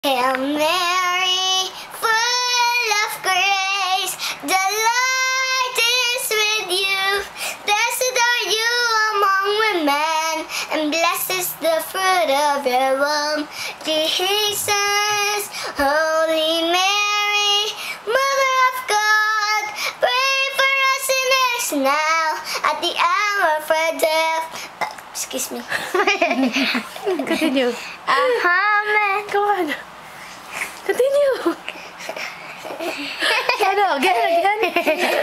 Hail Mary, full of grace, the Lord is with you. Blessed are you among women, and blessed is the fruit of your womb, Jesus. Holy Mary, Mother of God, pray for us sinners now, at the hour of our death. Excuse me. Continue. Amen. Come on. Continue. Again.